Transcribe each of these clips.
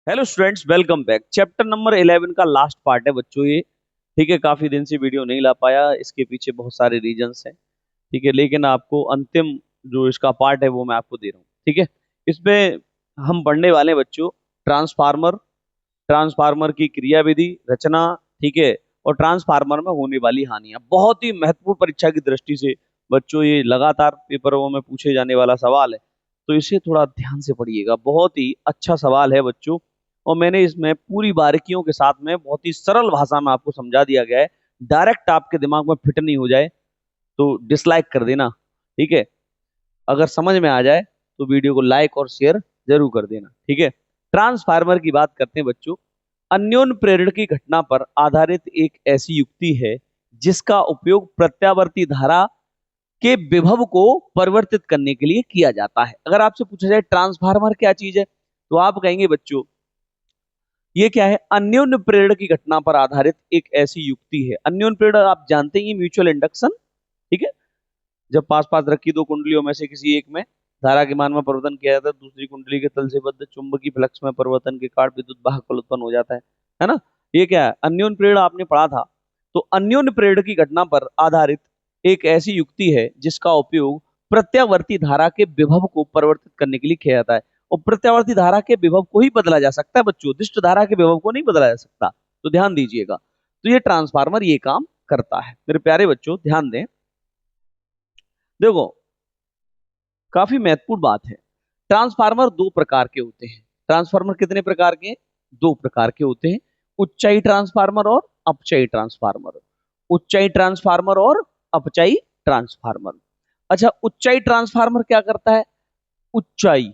Hello students, welcome back. Chapter number 11 का last part है बच्चों ये। ठीक है, काफी दिन से वीडियो नहीं ला पाया, इसके पीछे बहुत सारे रीजंस हैं। ठीक है, लेकिन आपको अंतिम जो इसका पार्ट है वो मैं आपको दे रहा हूँ। ठीक है, इसमें हम पढ़ने वाले हैं बच्चों ट्रांसफार्मर, ट्रांसफार्मर की क्रियाविधि, रचना। ठीक है, और ट्रांसफार्मर में होने वाली हानियां। बहुत ही महत्वपूर्ण परीक्षा की दृष्टि से बच्चों ये लगातार पेपरों में पूछे जाने वाला सवाल है, तो इसे थोड़ा ध्यान से पढ़िएगा। बहुत ही अच्छा सवाल है बच्चों, और मैंने इसमें पूरी बारीकियों के साथ में बहुत ही सरल भाषा में आपको समझा दिया गया है। डायरेक्ट आपके दिमाग में फिट नहीं हो जाए तो डिसलाइक कर देना। ठीक है, अगर समझ में आ जाए तो वीडियो को लाइक और शेयर जरूर कर देना। ठीक है, ट्रांसफार्मर की बात करते हैं बच्चों। अन्योन्य प्रेरण की घटना पर आधारित एक ऐसी युक्ति है जिसका उपयोग प्रत्यावर्ती धारा के विभव को परिवर्तित करने के लिए किया जाता है। अगर आपसे पूछा जाए ट्रांसफार्मर क्या चीज है, तो आप कहेंगे बच्चों ये क्या है? अन्योन्य प्रेरण की घटना पर आधारित एक ऐसी युक्ति है। अन्योन्य प्रेरण आप जानते ही, म्यूचुअल इंडक्शन। ठीक है, जब पास पास रखी दो कुंडलियों में से किसी एक में धारा के मान में परिवर्तन किया जाता है, दूसरी कुंडली के तल से बद्ध चुंबकीय फ्लक्स में परिवर्तन के कारण विद्युत वाहक बल उत्पन्न हो जाता है ना। ये क्या है? अन्योन्य प्रेरण आपने पढ़ा था। तो अन्योन्य प्रेरण की घटना पर आधारित एक ऐसी युक्ति है जिसका उपयोग प्रत्यावर्ती धारा के विभव को परिवर्तित करने के लिए किया जाता है। और प्रत्यावर्ती धारा के विभव को ही बदला जा सकता है बच्चों, दिष्ट धारा के विभव को नहीं बदला जा सकता। तो ध्यान दीजिएगा, तो ये ट्रांसफार्मर ये काम करता है। मेरे प्यारे बच्चों ध्यान दें, देखो काफी महत्वपूर्ण बात है। ट्रांसफार्मर दो प्रकार के होते हैं। ट्रांसफार्मर कितने प्रकार के? दो प्रकार के होते हैं, उच्चाई ट्रांसफार्मर और अपचयी ट्रांसफार्मर। उच्चाई ट्रांसफार्मर और अपचयी ट्रांसफार्मर। अच्छा, उच्चाई ट्रांसफार्मर क्या करता है? उच्चाई,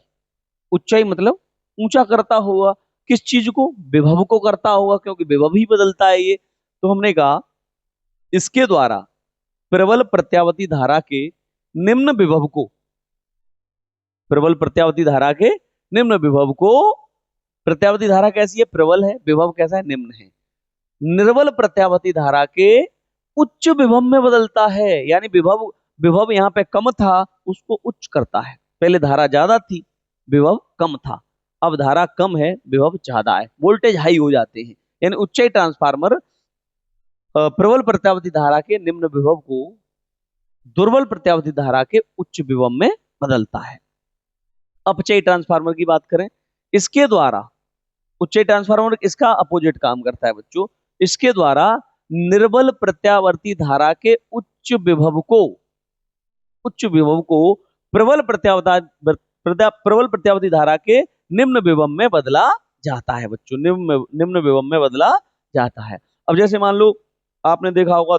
उच्चाई मतलब ऊंचा करता होगा। किस चीज को? विभव को करता होगा, क्योंकि विभव ही बदलता है ये। तो हमने कहा इसके द्वारा प्रबल प्रत्यावर्ती धारा के निम्न विभव को, प्रबल प्रत्यावर्ती धारा के निम्न विभव को, प्रत्यावर्ती धारा कैसी है? प्रबल है। विभव कैसा है? निम्न है। निर्बल प्रत्यावर्ती धारा के उच्च विभव में बदलता है। यानी विभव, विभव यहाँ पे कम था, उसको उच्च करता है। पहले धारा ज्यादा थी, विभव कम था, अब धारा कम है, विभव ज्यादा है, वोल्टेज हाई हो जाते हैं। यानी उच्च ट्रांसफार्मर प्रबल प्रत्यावर्ती धारा के निम्न विभव को दुर्बल प्रत्यावर्ती धारा के उच्च विभव में बदलता है। अपचयी ट्रांसफार्मर की बात करें, इसके द्वारा उच्च ट्रांसफार्मर इसका अपोजिट काम करता है बच्चों। इसके द्वारा निर्बल प्रत्यावर्ती धारा के उच्च विभव को, उच्च विभव को प्रबल प्रबल प्रत्यावर्ती धारा के निम्न विभव में बदला जाता है बच्चों। निम्न विभव में बदला जाता है। अब जैसे मान लो आपने देखा होगा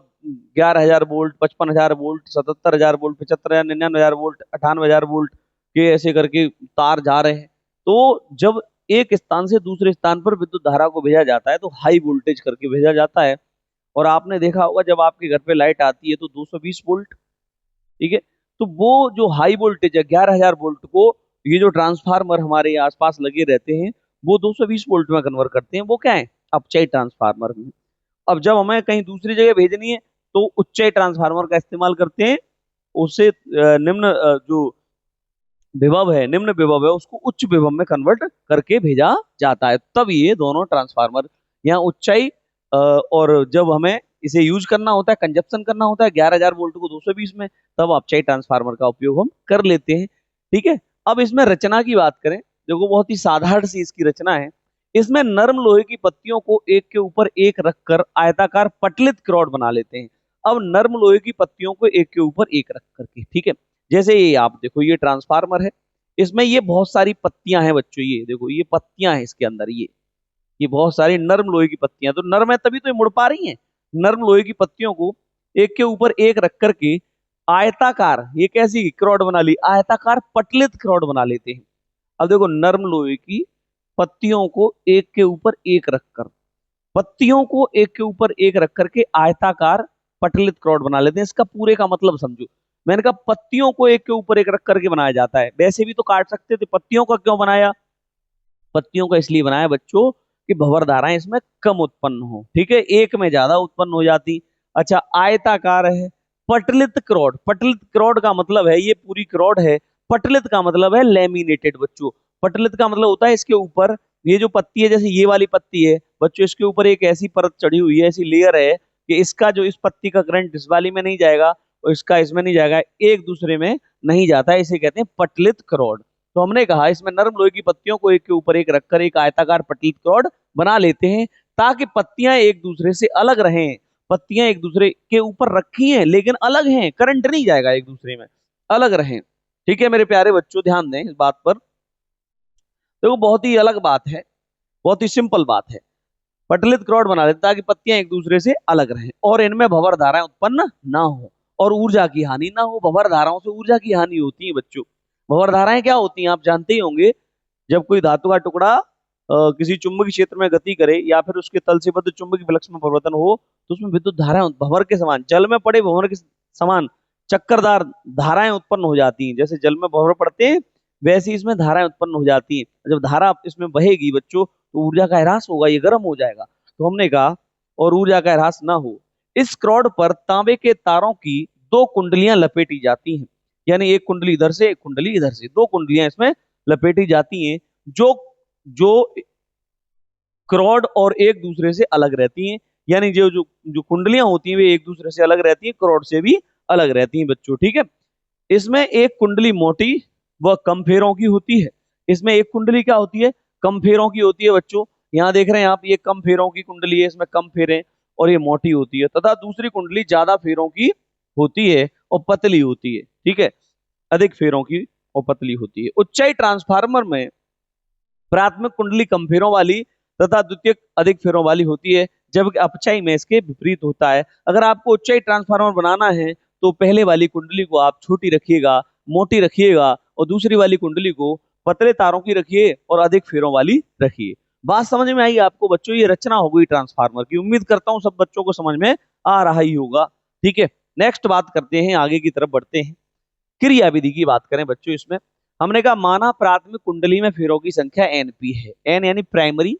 11,000 volt, 55,000 volt, 77,000 volt, 75,000, 99,000 volt, 98,000 volt के ऐसे करके तार जा रहे हैं। तो जब एक स्थान से दूसरे स्थान पर विद्युत धारा को भेजा जाता है तो हाई वोल्टेज करके भेजा जाता है। और आपने देखा होगा जब आपके घर पे लाइट आती है तो 220 वोल्ट। ठीक है, तो वो जो हाई वोल्टेज है 11,000 वोल्ट को, ये जो ट्रांसफार्मर हमारे आसपास लगे रहते हैं वो 220 वोल्ट में कन्वर्ट करते हैं। वो क्या है? अपचयी ट्रांसफार्मर में। अब जब हमें कहीं दूसरी जगह भेजनी है तो उच्चयी ट्रांसफार्मर का इस्तेमाल करते हैं। उससे निम्न जो विभव है, निम्न विभव है, उसको उच्च विभव में कन्वर्ट करके भेजा जाता है। तब ये दोनों ट्रांसफार्मर, यहाँ उच्चाई और जब हमें इसे यूज करना होता है, कंजप्शन करना होता है 11,000 वोल्ट को 220 में, तब अपचयी ट्रांसफार्मर का उपयोग हम कर लेते हैं। ठीक है, अब इसमें रचना की बात करें, देखो बहुत ही साधारण सी इसकी रचना है। इसमें नरम लोहे की पत्तियों को एक के ऊपर एक रखकर आयताकार पटलित रॉड बना लेते हैं। अब नरम लोहे की पत्तियों को एक के ऊपर एक रख करके, ठीक है, जैसे ये आप देखो ये ट्रांसफार्मर है, इसमें ये बहुत सारी पत्तियां हैं बच्चों। ये देखो ये पत्तियां हैं इसके अंदर, ये बहुत सारी नरम लोहे की पत्तियां। तो नरम है तभी तो ये मुड़ पा रही हैं। नरम लोहे की पत्तियों को एक के ऊपर एक रख करके आयताकार, ये कैसी क्रॉड बना ली? आयताकार पटलित क्रॉड बना लेते हैं। अब देखो नरम लोहे की पत्तियों को एक के ऊपर एक रखकर, पत्तियों को एक के ऊपर एक रख करके आयताकार पटलित क्रॉड बना लेते हैं। इसका पूरे का मतलब समझो। मैंने कहा पत्तियों को एक के ऊपर एक रख करके बनाया जाता है, वैसे भी तो काट सकते थे। पत्तियों का क्यों बनाया? पत्तियों का इसलिए बनाया बच्चों कि भंवर धाराएं इसमें कम उत्पन्न हो। ठीक है, एक में ज्यादा उत्पन्न हो जाती। अच्छा, आयताकार है, पटलित क्रॉड, पटलित क्रॉड का मतलब है ये पूरी क्रॉड है, पटलित का मतलब है लेमिनेटेड बच्चों। पटलित का मतलब होता है इसके ऊपर ये जो पत्ती है, जैसे ये वाली पत्ती है बच्चों, इसके ऊपर एक ऐसी परत चढ़ी हुई है, ऐसी लेयर है कि इसका जो इस पत्ती का करंट इस वाली में नहीं जाएगा और इसका इसमें नहीं जाएगा, एक दूसरे में नहीं जाता है, इसे कहते हैं पटलित क्रॉड। तो हमने कहा इसमें नरम लोहे की पत्तियों को एक के ऊपर एक रखकर एक आयताकार पटलित क्रॉड बना लेते हैं, ताकि पत्तियां एक दूसरे से अलग रहें। पत्तियां एक दूसरे के ऊपर रखी हैं लेकिन अलग हैं, करंट नहीं जाएगा एक दूसरे में, अलग रहें। ठीक है मेरे प्यारे बच्चों, ध्यान दें इस बात पर। तो बहुत ही अलग बात है, बहुत ही सिंपल बात है। पटलित क्रॉड बना देता ताकि पत्तियां एक दूसरे से अलग रहें और इनमें भंवर धाराएं उत्पन्न ना हो और ऊर्जा की हानि ना हो। भंवर धाराओं से ऊर्जा की हानि होती है बच्चों। भंवर धाराएं क्या होती हैं आप जानते ही होंगे। जब कोई धातु का टुकड़ा किसी चुंबकीय क्षेत्र में गति करे या फिर उसके तल से बद्ध चुंबकीय फ्लक्स में परिवर्तन हो तो उसमें विद्युत धाराएं भंवर के समान, जल में पड़े भंवर के समान चक्करदार धाराएं उत्पन्न हो जाती हैं। जैसे जल में भंवर पड़ते हैं वैसे इसमें धाराएं उत्पन्न हो जाती हैं। जब धारा इसमें बहेगी बच्चों तो ऊर्जा का ह्रास होगा, ये गर्म हो जाएगा। तो हमने कहा और ऊर्जा का ह्रास ना हो। इस क्रॉड पर तांबे के तारों की दो कुंडलियां लपेटी जाती हैं, यानी एक कुंडली इधर से एक कुंडली इधर से, दो कुंडलियां इसमें लपेटी जाती हैं जो जो क्रॉड और एक दूसरे से अलग रहती हैं। यानी जो जो जो कुंडलियां होती हैं वे एक दूसरे से अलग रहती हैं, क्रॉड से भी अलग रहती हैं बच्चों। ठीक है, इसमें एक कुंडली मोटी व कम फेरों की होती है। इसमें एक कुंडली क्या होती है, कम फेरों की होती है बच्चों। यहाँ देख रहे हैं आप, ये कम फेरों की कुंडली है, इसमें कम फेरे और ये मोटी होती है, तथा दूसरी कुंडली ज्यादा फेरों की होती है और पतली होती है। ठीक है, अधिक फेरों की और पतली होती है। उच्चाई ट्रांसफार्मर में प्राथमिक कुंडली कम फेरों वाली तथा द्वितीयक अधिक फेरों वाली होती है, जबकि अपचाई में इसके विपरीत होता है। अगर आपको उच्चाई ट्रांसफार्मर बनाना है तो पहले वाली कुंडली को आप छोटी रखिएगा, मोटी रखिएगा, और दूसरी वाली कुंडली को पतले तारों की रखिए और अधिक फेरों वाली रखिए। बात समझ में आई आपको बच्चों? ये रचना हो गई ट्रांसफार्मर की। उम्मीद करता हूं सब बच्चों को समझ में आ रहा ही होगा। ठीक है, नेक्स्ट बात करते हैं, आगे की तरफ बढ़ते हैं। क्रिया विधि की बात करें बच्चों, इसमें हमने कहा माना प्राथमिक कुंडली में फेरों की संख्या एनपी है। एन यानी प्राइमरी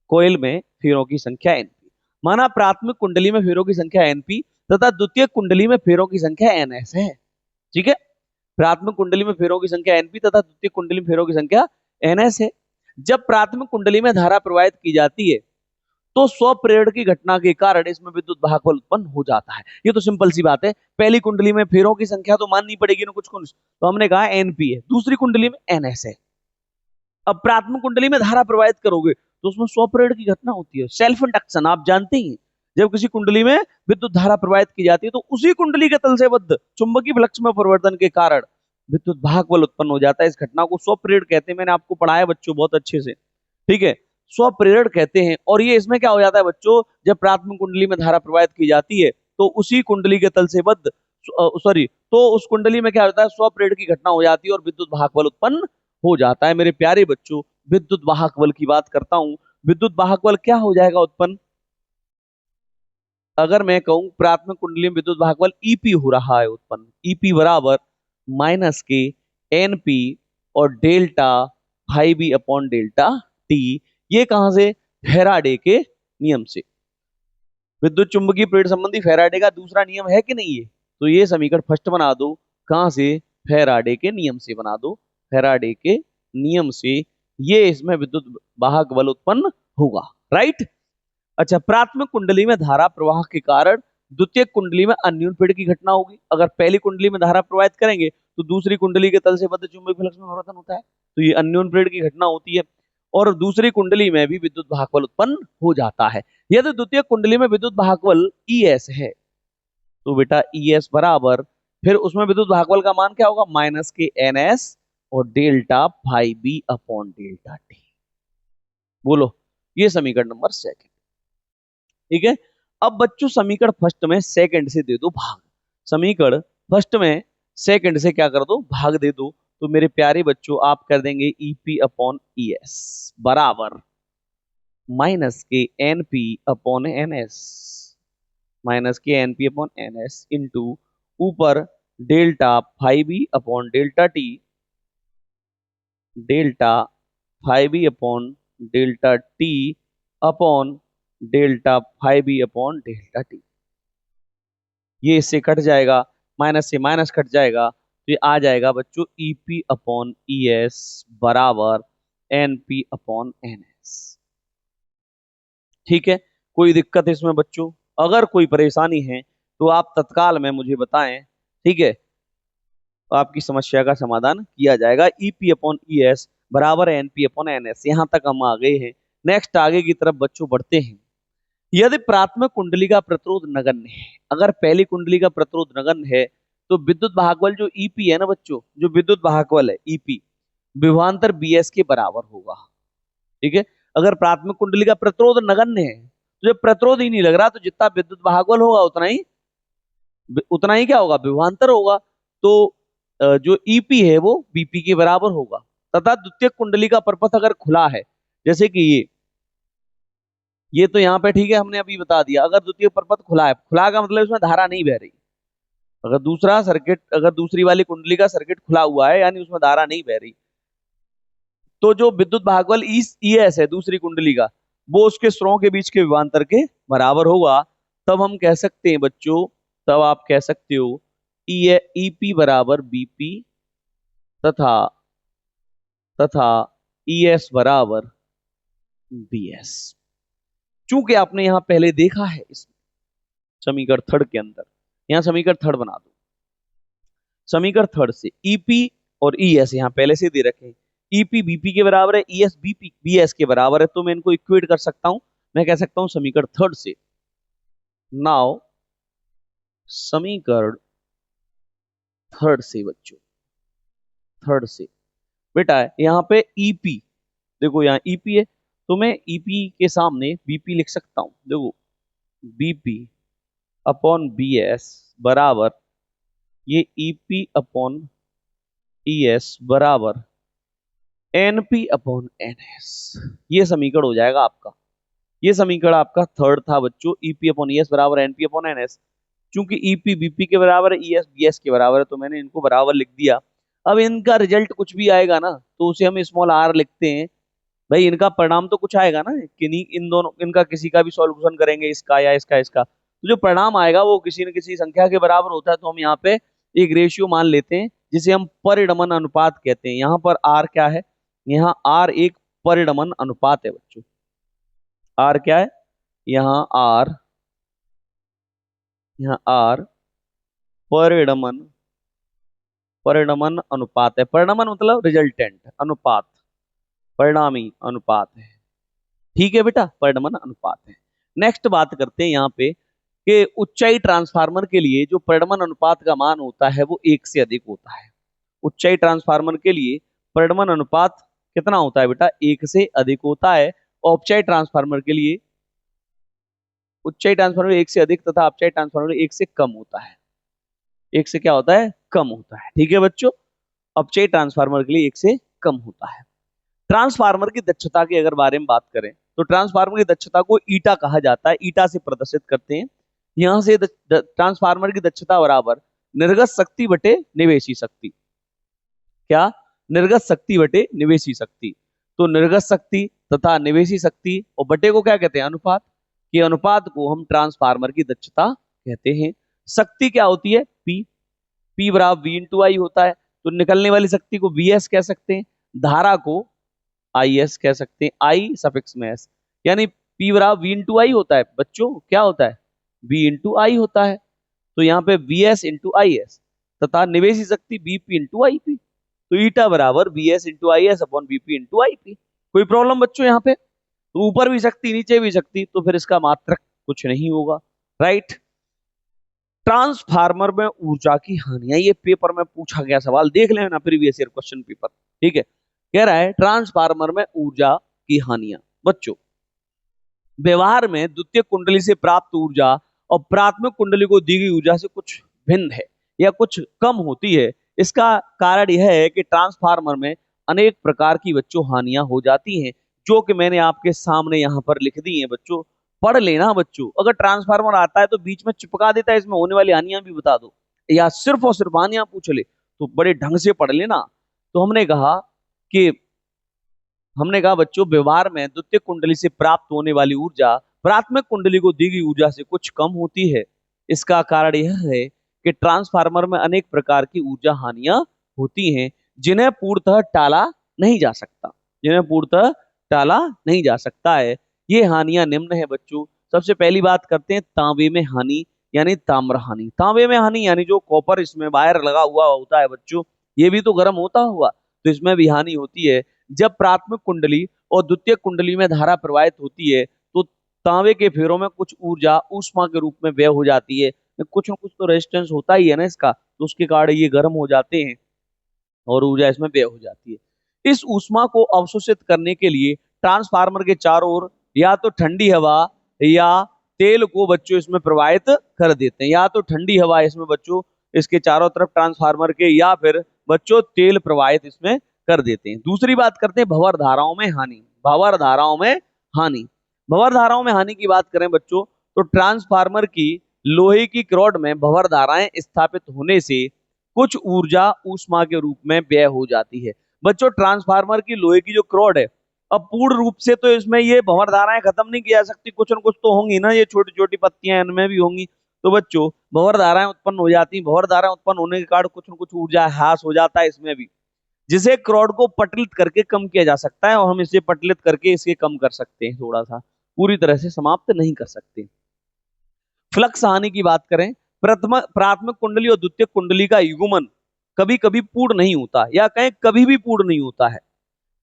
कोयल में फेरों की संख्या एनपी। माना प्राथमिक कुंडली में फेरों की संख्या एनपी तथा द्वितीय कुंडली में फेरों की संख्या एनएस है। ठीक है, प्राथमिक कुंडली में फेरों की संख्या एनपी तथा द्वितीय कुंडली में फेरों की संख्या एनएस है। जब प्राथमिक कुंडली में धारा प्रवाहित की जाती है तो स्व प्रेरण की घटना के कारण इसमें विद्युत भागफल उत्पन्न हो जाता है। ये तो सिंपल सी बात है। पहली कुंडली में फेरों की संख्या तो माननी पड़ेगी ना कुछ कुछ, तो हमने कहा एनपी है, दूसरी कुंडली में एनएस है। अब प्राथमिक कुंडली में धारा प्रवाहित करोगे तो उसमें स्व प्रेरण की घटना होती है, सेल्फ इंडक्शन, आप जानते ही। जब किसी कुंडली में विद्युत धारा प्रवाहित की जाती है तो उसी कुंडली के तल से बद्ध चुंबकीय फ्लक्स में परिवर्तन के कारण विद्युत भागबल उत्पन्न हो जाता है। इस घटना को स्व प्रेरण कहते हैं। मैंने आपको पढ़ाया बच्चों बहुत अच्छे से। ठीक है, स्व प्रेरण कहते हैं। और ये इसमें क्या हो जाता है बच्चों, जब प्राथमिक कुंडली में धारा प्रवाहित की जाती है तो उसी कुंडली के तल से बद्ध सॉरी तो उस कुंडली में क्या होता है, स्व प्रेरण की घटना हो जाती है और विद्युत भागबल उत्पन्न हो जाता है। मेरे प्यारे बच्चों, विद्युत वाहक बल की बात करता हूं। विद्युत वाहक बल क्या हो जाएगा उत्पन्न, अगर मैं कहूं प्राथमिक कुंडली में विद्युत वाहक बल ईपी हो रहा है उत्पन्न, ईपी बराबर माइनस के एनपी और delta phi B upon delta T. ये कहां से, फैराडे के नियम से। विद्युत चुंबकीय प्रेरण संबंधी फैराडे का दूसरा नियम है कि नहीं है, तो ये समीकरण फर्स्ट बना दो। कहां से, फैराडे के नियम से बना दो। फैराडे के नियम से ये इसमें विद्युत वाहक बल उत्पन्न होगा। राइट। अच्छा, प्राथमिक कुंडली में धारा प्रवाह के कारण द्वितीय कुंडली में अन्योन पीड़ की घटना होगी। अगर पहली कुंडली में धारा प्रवाहित करेंगे तो दूसरी कुंडली के तल से बद्ध चुंबकीय फ्लक्स में परिवर्तन होता है, तो ये अन्योन पीड़ की घटना होती है। और दूसरी कुंडली में भी विद्युत भागबल उत्पन्न हो जाता है। यदि द्वितीय कुंडली में विद्युत भागबल ईएस है तो बेटा ईएस बराबर, फिर उसमें विद्युत भागबल का मान क्या होगा, माइनस के एनएस और delta phi B upon delta T. बोलो, ये समीकरण नंबर सेकंड। ठीक है, अब बच्चों समीकरण फर्स्ट में सेकंड से दे दो भाग। समीकरण फर्स्ट में सेकंड से क्या कर दो, भाग दे दो। तो मेरे प्यारे बच्चों आप कर देंगे ईपी अपॉन ईएस बराबर माइनस के एनपी अपॉन एनएस, माइनस के एनपी अपॉन एनएस इंटू ऊपर delta phi B upon delta T, delta phi B upon delta T upon delta phi B upon delta T. ये इससे cut जाएगा, minus से minus cut जाएगा, तो ये आ जाएगा बच्चों ईपी अपॉन ईएस बराबर एनपी अपॉन एनएस। ठीक है, कोई दिक्कत है इसमें बच्चों? अगर कोई परेशानी है तो आप तत्काल में मुझे बताएं, ठीक है, तो आपकी समस्या का समाधान किया जाएगा। ईपी अपॉन ई एस बराबर एनपी अपॉन एन एस। यहाँ तक हम आ गए हैं। नेक्स्ट आगे की तरफ बच्चों बढ़ते हैं। यदि प्राथमिक कुंडली का प्रतिरोध नगण्य है, अगर पहली कुंडली का प्रतिरोध नगण्य है तो विद्युत भागबल जो ईपी है ना बच्चों, जो विद्युत भागबल है ईपी विभवांतर बीएस के बराबर होगा। ठीक है, अगर प्राथमिक कुंडली का प्रतिरोध नगण्य है तो जब प्रतिरोध ही नहीं लग रहा तो जितना विद्युत भागबल होगा उतना ही क्या होगा, विभवांतर होगा। तो जो ईपी है वो बीपी के बराबर होगा। तथा द्वितीय कुंडली का परपथ अगर खुला है, जैसे कि ये तो यहाँ पे ठीक है, हमने अभी बता दिया। अगर द्वितीय परपथ खुला है, खुला का मतलब उसमें धारा नहीं बह रही। अगर दूसरी वाली कुंडली का सर्किट खुला हुआ है यानी उसमें धारा नहीं बह रही, तो जो विद्युत भागबल ईएस है दूसरी कुंडली का, वो उसके स्रों के बीच के विभवांतर के बराबर होगा। तब हम कह सकते हैं बच्चों, तब आप कह सकते हो ईपी बराबर बीपी तथा तथा ईएस बराबर बीएस। चूंकि आपने यहां पहले देखा है इस समीकरण थर्ड के अंदर, यहां समीकरण थर्ड बना दो। समीकरण थर्ड से ईपी और ईएस यहां पहले से दे रखे हैं। ईपी बीपी के बराबर है, ईएस बीपी बीएस के बराबर है, तो मैं इनको इक्वेट कर सकता हूं। मैं कह सकता हूं समीकरण थर्ड से, नाउ समीकरण थर्ड से बच्चों, थर्ड से बेटा यहाँ पे ईपी, देखो यहाँ ईपी है तो मैं ईपी के सामने बीपी लिख सकता हूं। देखो बीपी अपॉन बीएस बराबर ये ईपी अपॉन ईएस बराबर एनपी अपॉन एनएस। ये समीकरण हो जाएगा आपका। ये समीकरण आपका थर्ड था बच्चों, ईपी अपॉन ईएस बराबर एनपी अपॉन एनएस। चूंकि ईपी बीपी के बराबर है, ईएस बीएस के बराबर है, तो मैंने इनको बराबर लिख दिया। अब इनका रिजल्ट कुछ भी आएगा ना तो उसे हम स्मॉल आर लिखते हैं। भाई इनका परिणाम तो कुछ आएगा ना, कि नहीं, इन दोनों इनका किसी का भी सॉल्यूशन करेंगे, इसका या इसका, तो जो परिणाम आएगा वो किसी न किसी संख्या के बराबर होता है। तो हम यहाँ पे एक रेशियो मान लेते हैं जिसे हम परिणमन अनुपात कहते हैं। यहाँ पर आर क्या है, यहाँ आर एक परिणमन अनुपात है बच्चों। आर क्या है, यहाँ आर परिणमन परिणमन अनुपात है। परिणमन मतलब रिजल्टेंट, अनुपात परिणामी अनुपात है। ठीक है बेटा, परिणमन अनुपात है। नेक्स्ट बात करते हैं यहाँ पे कि उच्चाई ट्रांसफार्मर के लिए जो परिणमन अनुपात का मान होता है वो 1 से अधिक होता है। उच्चाई ट्रांसफार्मर के लिए परिणमन अनुपात कितना होता है बेटा, 1 से अधिक होता है। औपचाई ट्रांसफार्मर के लिए उच्चाई ट्रांसफार्मर 1 से अधिक तथा अपचाई ट्रांसफार्मर 1 से कम होता है। 1 से क्या होता है, कम होता है। ठीक है बच्चों, अपचयी ट्रांसफार्मर के लिए 1 से कम होता है। ट्रांसफार्मर की दक्षता के अगर बारे में बात करें तो ट्रांसफार्मर की दक्षता को ईटा कहा जाता है। ईटा से प्रदर्शित करते हैं। यहां से ट्रांसफार्मर की दक्षता बराबर निर्गत शक्ति बटे निवेशी शक्ति। क्या, निर्गत शक्ति बटे निवेशी शक्ति। तो निर्गत शक्ति तथा निवेशी शक्ति और बटे को क्या कहते हैं, अनुपात। के अनुपात को हम ट्रांसफार्मर की दक्षता कहते हैं। शक्ति क्या होती है, पी। पी बराबर वी इंटू आई होता है। तो निकलने वाली शक्ति को वी एस कह सकते हैं, धारा को आई एस कह सकते हैं, आई सफिक्स में एस, यानी पी बराबर वी इंटू आई होता है बच्चों। क्या होता है, वी इंटू आई होता है। तो यहाँ पे V S into I S तथा निवेशी शक्ति बीपी इंटू आई पी। तो ईटा बराबर V S into I S upon BP into I P. कोई प्रॉब्लम बच्चों यहाँ पे? तो ऊपर भी शक्ति नीचे भी शक्ति, तो फिर इसका मात्रक कुछ नहीं होगा, राइट। ट्रांसफार्मर में ऊर्जा की हानियां, ये पेपर में पूछा गया सवाल, देख लेना प्रीवियस ईयर क्वेश्चन पेपर। ठीक है, कह रहा है ट्रांसफार्मर में ऊर्जा की हानियां। बच्चों व्यवहार में द्वितीय कुंडली से प्राप्त ऊर्जा और प्राथमिक कुंडली को दी गई ऊर्जा से कुछ भिन्न है या कुछ कम होती है। इसका कारण यह है कि ट्रांसफार्मर में अनेक प्रकार की बच्चों हानियां हो जाती हैं, जो कि मैंने आपके सामने यहाँ पर लिख दी हैं बच्चों। पढ़ लेना बच्चों। अगर ट्रांसफार्मर आता है तो बीच में चिपका देता है, इसमें होने वाली हानियां भी बता दो, या सिर्फ और सिर्फ हानियां पूछ ले तो बड़े ढंग से पढ़ लेना। तो हमने कहा बच्चों, व्यवहार में द्वितीय कुंडली से प्राप्त होने वाली ऊर्जा प्राथमिक कुंडली को दी गई ऊर्जा से कुछ कम होती है। इसका कारण यह है कि ट्रांसफार्मर में अनेक प्रकार की ऊर्जा हानियां होती हैं जिन्हें पूर्णतः टाला नहीं जा सकता, जिन्हें पूर्णतः टाला नहीं जा सकता है। ये हानियां निम्न है बच्चों। सबसे पहली बात करते हैं तांबे में हानि यानी ताम्र हानि। तांबे में हानि यानी जो कॉपर इसमें वायर लगा हुआ होता है बच्चों, ये भी तो गर्म होता हुआ, तो इसमें भी हानि होती है। जब प्राथमिक कुंडली और द्वितीय कुंडली में धारा प्रवाहित होती है तो तांबे के फेरों में कुछ ऊर्जा ऊष्मा के रूप में व्यय हो जाती है। कुछ ना कुछ तो रेजिस्टेंस होता ही है ना इसका, तो उसके कारण ये गर्म हो जाते हैं और ऊर्जा इसमें व्यय हो जाती है। इस ऊष्मा को अवशोषित करने के लिए ट्रांसफार्मर के चारों ओर या तो ठंडी हवा या तेल को बच्चों इसमें प्रवाहित कर देते हैं। या तो ठंडी हवा इसमें बच्चों इसके चारों तरफ ट्रांसफार्मर के, या फिर बच्चों तेल प्रवाहित इसमें कर देते हैं। दूसरी बात करते हैं भंवर धाराओं में हानि। भंवर धाराओं में हानि, भंवर धाराओं में हानि की बात करें बच्चों तो ट्रांसफार्मर की लोहे की रॉड में भंवर धाराएं स्थापित होने से कुछ ऊर्जा ऊष्मा के रूप में व्यय हो जाती है। बच्चों ट्रांसफार्मर की लोहे की जो रॉड है, अब पूर्ण रूप से तो इसमें ये भंवर धाराएं खत्म नहीं की जा सकती, कुछ न कुछ तो होंगी ना, ये छोटी छोटी पत्तियां इनमें भी होंगी। तो बच्चों भंवर धाराएं उत्पन्न हो जाती हैं। भंवर धाराएं उत्पन्न होने के कारण कुछ न कुछ ऊर्जा ह्रास हो जाता है इसमें भी, जिसे क्रोड को पटलित करके कम किया जा सकता है। और हम इसे पटलित करके इसे कम कर सकते हैं, थोड़ा सा, पूरी तरह से समाप्त नहीं कर सकते। फ्लक्स हानि की बात करें, प्रथम प्राथमिक कुंडली और द्वितीय कुंडली का युग्मन कभी कभी पूर्ण नहीं होता, या कहें कभी भी पूर्ण नहीं होता है।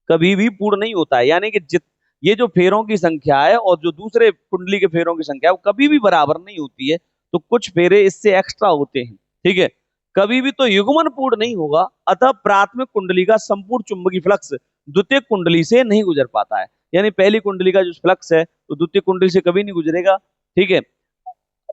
कभी भी पूर्ण नहीं होता है यानी कि ये जो फेरों की संख्या है और जो दूसरे कुंडली के फेरों की संख्या है वो कभी भी बराबर नहीं होती है। तो कुछ फेरे इससे एक्स्ट्रा होते हैं, ठीक है। कभी भी तो युग्मन पूर्ण नहीं होगा, अतः प्राथमिक कुंडली का संपूर्ण चुंबकीय फ्लक्स द्वितीय कुंडली से नहीं गुजर पाता है। यानी पहली कुंडली का जो फ्लक्स है तो द्वितीय कुंडली से कभी नहीं गुजरेगा, ठीक है।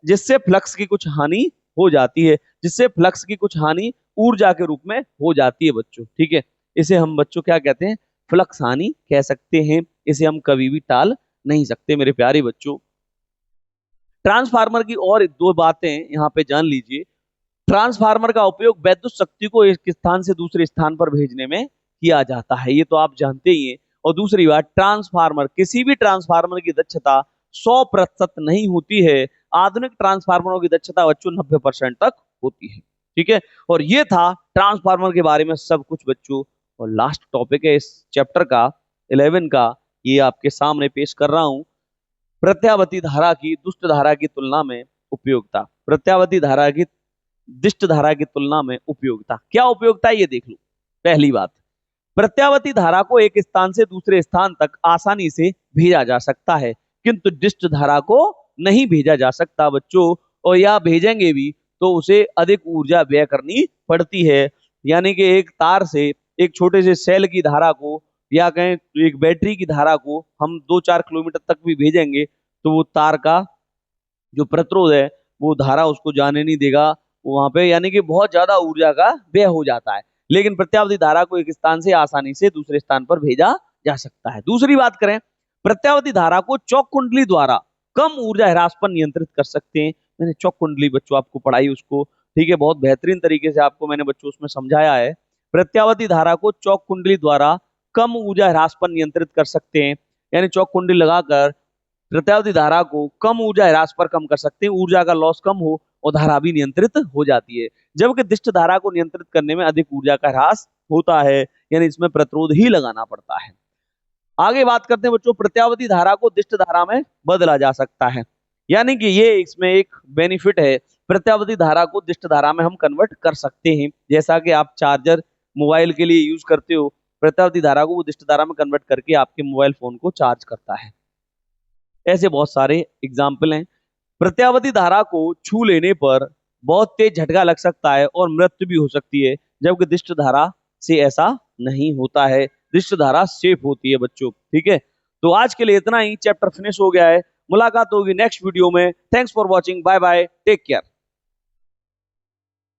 जिससे फ्लक्स की कुछ हानि हो जाती है, जिससे फ्लक्स की कुछ हानि ऊर्जा के रूप में हो जाती है बच्चों, ठीक है। इसे हम बच्चों क्या कहते हैं, फ्लक्स हानि कह सकते हैं। इसे हम कभी भी टाल नहीं सकते मेरे प्यारे बच्चों। ट्रांसफार्मर की और दो बातें यहाँ पे जान लीजिए। ट्रांसफार्मर का उपयोग विद्युत शक्ति को एक स्थान से दूसरे स्थान पर भेजने में किया जाता है, ये तो आप जानते ही हैं। और दूसरी बात, ट्रांसफार्मर, किसी भी ट्रांसफार्मर की दक्षता 100% नहीं होती है। आधुनिक ट्रांसफार्मरों की दक्षता बच्चों 90% तक होती है, ठीक है। और ये था ट्रांसफार्मर के बारे में सब कुछ बच्चों। और लास्ट टॉपिक है इस चैप्टर का 11 का, ये आपके सामने पेश कर रहा हूं। प्रत्यावर्ती धारा की दुष्ट धारा की तुलना में उपयोगिता। प्रत्यावर्ती धारा की दिष्ट धारा की तुलना में उपयोगिता, क्या उपयोगिता है ये देख लो। पहली बात, प्रत्यावर्ती धारा को एक स्थान से दूसरे स्थान तक आसानी से भेजा जा सकता है, किंतु दिष्ट धारा को नहीं भेजा जा सकता बच्चों। और या भेजेंगे भी तो उसे अधिक ऊर्जा व्यय करनी पड़ती है। यानी कि एक तार से एक छोटे से सेल की धारा को, या कहें तो एक बैटरी की धारा को हम 2-4 किलोमीटर तक भी भेजेंगे तो वो तार का जो प्रतिरोध है वो धारा उसको जाने नहीं देगा वहां पे, यानी कि बहुत ज्यादा ऊर्जा का व्यय हो जाता है। लेकिन प्रत्यावर्ती धारा को एक स्थान से आसानी से दूसरे स्थान पर भेजा जा सकता है। दूसरी बात करें, प्रत्यावर्ती धारा को चौक कुंडली द्वारा कम ऊर्जा ह्रास पर नियंत्रित कर सकते हैं। मैंने चौक कुंडली बच्चों आपको पढ़ाई उसको, ठीक है, बहुत बेहतरीन तरीके से आपको मैंने बच्चों उसमें समझाया है। प्रत्यावर्ती धारा को चौक कुंडली द्वारा कम ऊर्जा ह्रास पर नियंत्रित कर सकते हैं। यानी चौक कुंडली लगाकर प्रत्यावर्ती धारा को कम ऊर्जा ह्रास पर कम कर सकते हैं, ऊर्जा का लॉस कम हो और धारा भी नियंत्रित हो जाती है। जबकि दिष्ट धारा को नियंत्रित करने में अधिक ऊर्जा का ह्रास होता है, यानी इसमें प्रतिरोध ही लगाना पड़ता है। आगे बात करते हैं बच्चों, प्रत्यावर्ती धारा को दिष्ट धारा में बदला जा सकता है। यानी कि ये इसमें एक बेनिफिट है, प्रत्यावर्ती धारा को दिष्ट धारा में हम कन्वर्ट कर सकते हैं। जैसा कि आप चार्जर मोबाइल के लिए यूज करते हो, प्रत्यावर्ती धारा को वो दिष्ट धारा में कन्वर्ट करके आपके मोबाइल फोन को चार्ज करता है। ऐसे बहुत सारे एग्जाम्पल हैं। प्रत्यावर्ती धारा को छू लेने पर बहुत तेज झटका लग सकता है और मृत्यु भी हो सकती है, जबकि दिष्ट धारा से ऐसा नहीं होता है। दिष्ट धारा सेफ होती है बच्चों, ठीक है। तो आज के लिए इतना ही, चैप्टर फिनिश हो गया है। मुलाकात होगी नेक्स्ट वीडियो में। Thanks for watching, bye bye, take care.